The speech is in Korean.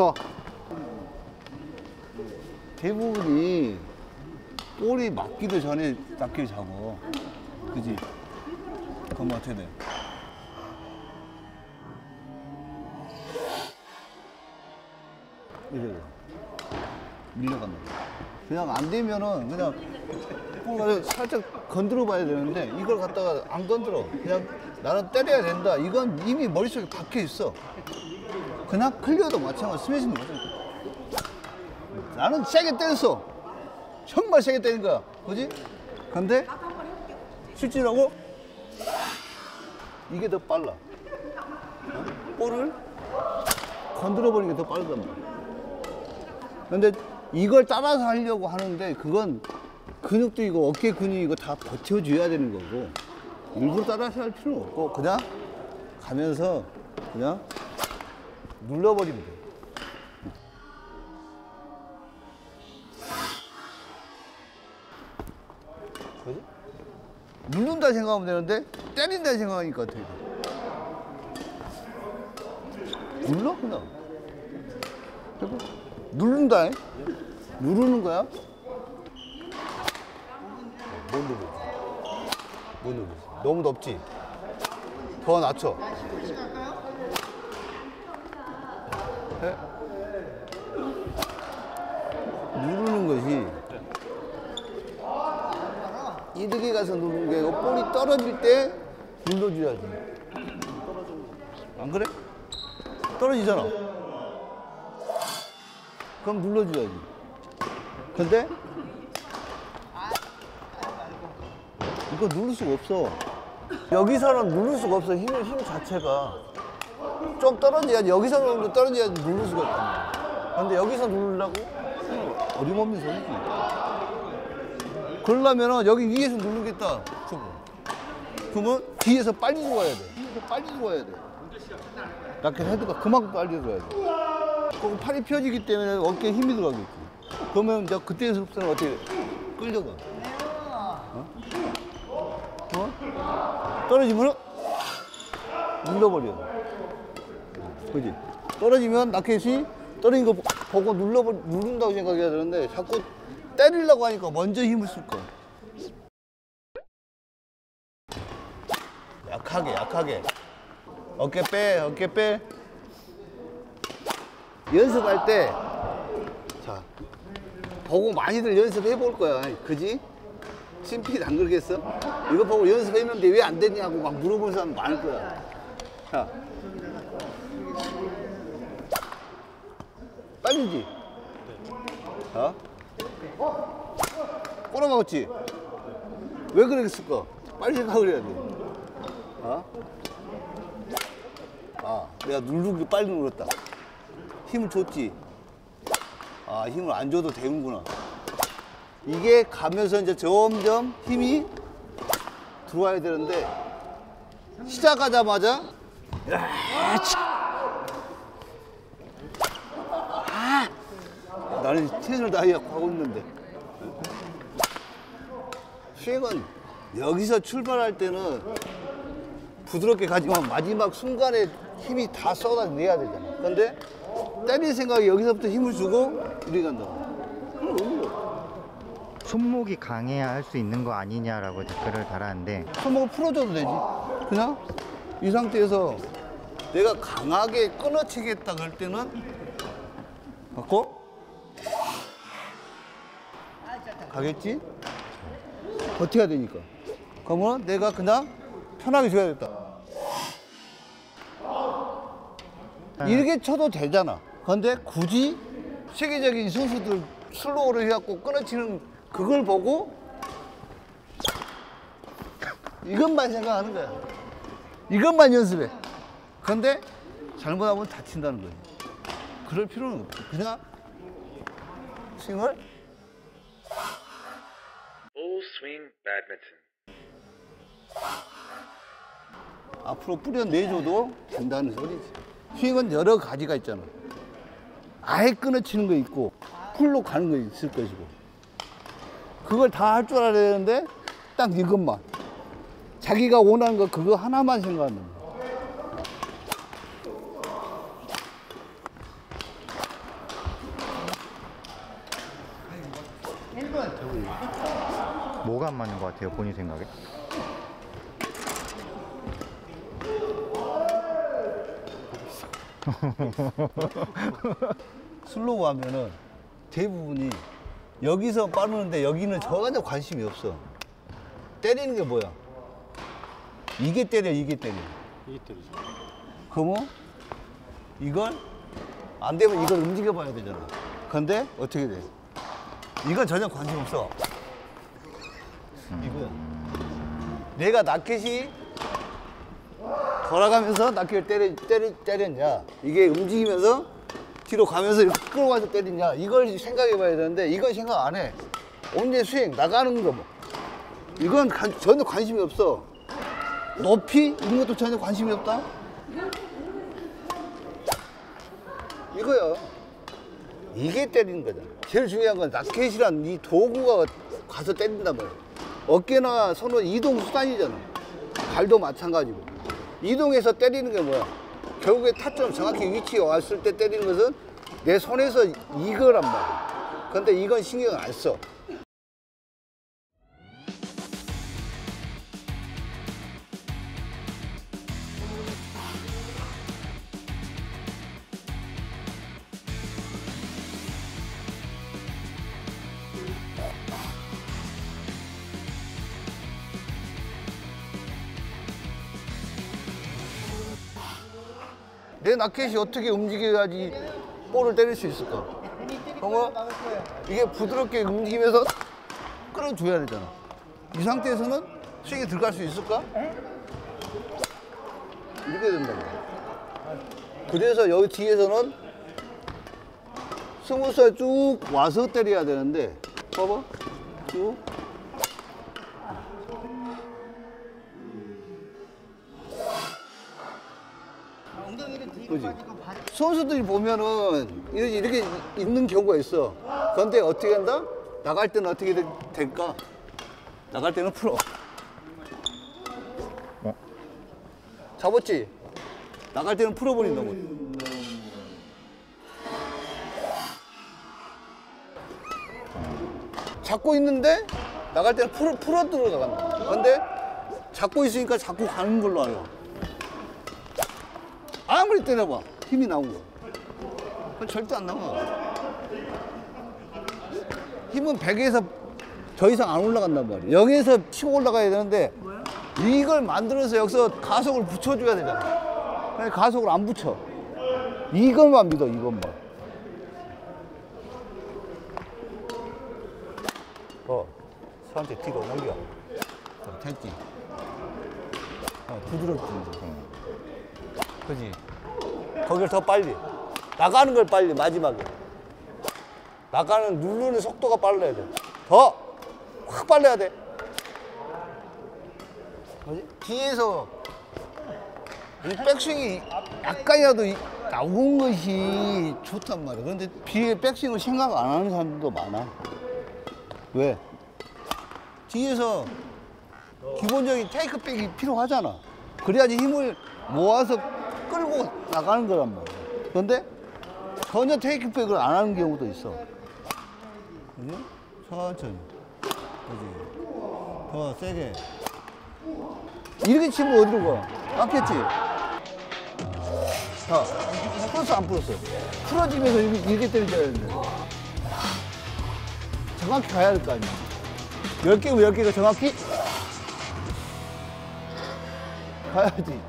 좋아. 대부분이 볼이 맞기도 전에 낚기를 잡어. 그지? 그럼 어떻게 돼? 이래. 밀려간다. 그냥 안 되면은 그냥 볼 살짝 건드려 봐야 되는데 이걸 갖다가 안 건드려. 그냥 나는 때려야 된다. 이건 이미 머릿속에 박혀 있어. 그냥 클리어도 마찬가지, 스매싱도 마찬가지. 나는 세게 때렸어. 정말 세게 때린 거야. 그지? 근데 실질하고 이게 더 빨라. 볼을 건드려 버리는 게 더 빠르단 말이야. 근데 이걸 따라서 하려고 하는데 그건 근육도 이거 어깨 근육 이거 다 버텨줘야 되는 거고 일부러 따라서 할 필요는 없고 그냥 가면서 그냥 눌러버리면 돼. 그지? 누른다 생각하면 되는데 때린다 생각하니까 어떻게 돼? 눌러 그냥. 해봐. 누른다. 누르는 거야? 못 누르지. 못 누르지. 너무 높지? 더 낮춰. 해? 누르는 것이 이득에 가서 누르는 게 볼이 떨어질 때 눌러줘야지. 안 그래? 떨어지잖아. 그럼 눌러줘야지. 근데 이거 누를 수가 없어. 여기서는 누를 수가 없어. 힘 자체가 좀 떨어져야지. 여기서 떨어져야지 누를 수가 없단 말이야. 근데 여기서 누르려고 어림없는 소리지. 그러려면 여기 위에서 누르겠다. 그러면 뒤에서 빨리 들어와야 돼. 뒤에서 빨리 들어와야 돼. 라켓 헤드가 그만큼 빨리 들어와야 돼. 그럼 팔이 펴지기 때문에 어깨에 힘이 들어가겠지. 그러면 이제 그때부터는 어떻게 끌려가. 떨어지면 눌러버려. 그지? 떨어지면 라켓이 떨어진 거 보고 누른다고 생각해야 되는데 자꾸 때리려고 하니까 먼저 힘을 쓸 거야. 약하게. 어깨 빼. 연습할 때, 자, 보고 많이들 연습해 볼 거야. 그지? 심필 안 그러겠어? 이거 보고 연습했는데 왜 안 됐냐고 막 물어보는 사람 많을 거야. 자, 빨리지? 꼬라박았지? 왜 그랬을까? 빨리 생각을 해야 돼. 내가 누르기 빨리 눌렀다. 힘을 줬지? 힘을 안 줘도 되는구나. 이게 가면서 이제 점점 힘이 들어와야 되는데 시작하자마자 나는 최선을 다하고 있는데 스윙은 여기서 출발할 때는 부드럽게 가지만 마지막 순간에 힘이 다 쏟아내야 되잖아. 근데 때릴 생각에 여기서부터 힘을 주고 이렇게 간다. 손목이 강해야 할 수 있는 거 아니냐라고 댓글을 달았는데 손목을 풀어줘도 되지. 그냥 이 상태에서 내가 강하게 끊어치겠다 그럴 때는 갖고 가겠지? 버텨야 되니까. 그러면 내가 그냥 편하게 줘야겠다. 이렇게 쳐도 되잖아. 근데 굳이 세계적인 선수들 슬로우를 해갖고 끊어치는 그걸 보고 이것만 생각하는 거야. 이것만 연습해. 근데 잘못하면 다친다는 거지. 그럴 필요는 없어. 그냥 스윙을 Full swing badminton. 앞으로 뿌려내줘도 된다는 소리지. 스윙은 여러 가지가 있잖아. 아예 끊어치는 거 있고 풀로 가는 거 있을 것이고 그걸 다 할 줄 알아야 되는데 딱 이것만 자기가 원하는 거 그거 하나만 생각하는 거야. 뭐가 안 맞는 것 같아요, 본인 생각에? 슬로우 하면은 대부분이 여기서 빠르는데 여기는 전혀 관심이 없어. 때리는 게 뭐야? 이게 때려, 이게 때려. 이게 때리죠. 그러면 이걸 안 되면 이걸 움직여 봐야 되잖아. 근데 어떻게 돼? 이건 전혀 관심 없어. 이거야. 내가 라켓이 돌아가면서 라켓을 때렸냐? 이게 움직이면서 뒤로 가면서 이렇게 끌어와서 때리냐? 이걸 생각해 봐야 되는데 이건 생각 안 해. 언제 스윙 나가는 거 뭐. 이건 전혀 관심이 없어. 높이 이런 것도 전혀 관심이 없다. 이거야. 이게 때리는 거잖아. 제일 중요한 건 라켓이란 이 도구가 가서 때린단 말이야. 어깨나 손은 이동 수단이잖아. 발도 마찬가지고. 이동해서 때리는 게 뭐야? 결국에 타점 정확히 위치에 왔을 때 때리는 것은 내 손에서 이거란 말이야. 근데 이건 신경 안 써. 내 라켓이 어떻게 움직여야지 볼을 때릴 수 있을까? 그러면 이게 부드럽게 움직이면서 끌어줘야 되잖아. 이 상태에서는 스윙에 들어갈 수 있을까? 이렇게 된다고. 그래서 여기 뒤에서는 스무스하게 쭉 와서 때려야 되는데, 봐봐. 쭉. 그지? 선수들이 보면은 이렇게 있는 경우가 있어. 그런데 어떻게 한다? 나갈 때는 어떻게 될까? 나갈 때는 풀어. 잡았지? 나갈 때는 풀어버린다고. 잡고 있는데 나갈 때는 풀어 들어간다. 그런데 잡고 있으니까 자꾸 가는 걸로 알아. 아무리 때려봐. 힘이 나온 거. 그건 절대 안 나와. 힘은 100에서 더 이상 안 올라간단 말이야. 0에서 치고 올라가야 되는데 이걸 만들어서 여기서 가속을 붙여줘야 되잖아. 근데 가속을 안 붙여. 이것만 믿어, 이것만. 사한테 뒤로 넘겨. 됐지? 부드럽지, 이제. 그지? 거길 더 빨리. 나가는 걸 빨리, 마지막에. 나가는, 누르는 속도가 빨라야 돼. 더! 확 빨라야 돼. 그지? 뒤에서 이 백스윙이 약간이라도 나온 것이 좋단 말이야. 그런데 뒤에 백스윙을 생각 안 하는 사람들도 많아. 왜? 뒤에서 기본적인 테이크백이 필요하잖아. 그래야지 힘을 모아서 끌고 나가는 거란 말이야. 그런데 전혀 테이크백을 안 하는 경우도 있어. 그지? 천천히. 그지? 더 세게. 이렇게 치면 어디로 가? 맞겠지? 자, 풀었어, 안 풀었어? 풀어지면서 이렇게 때려줘야 되는데. 정확히 가야 될 거 아니야. 10개면 10개가 정확히 가야지.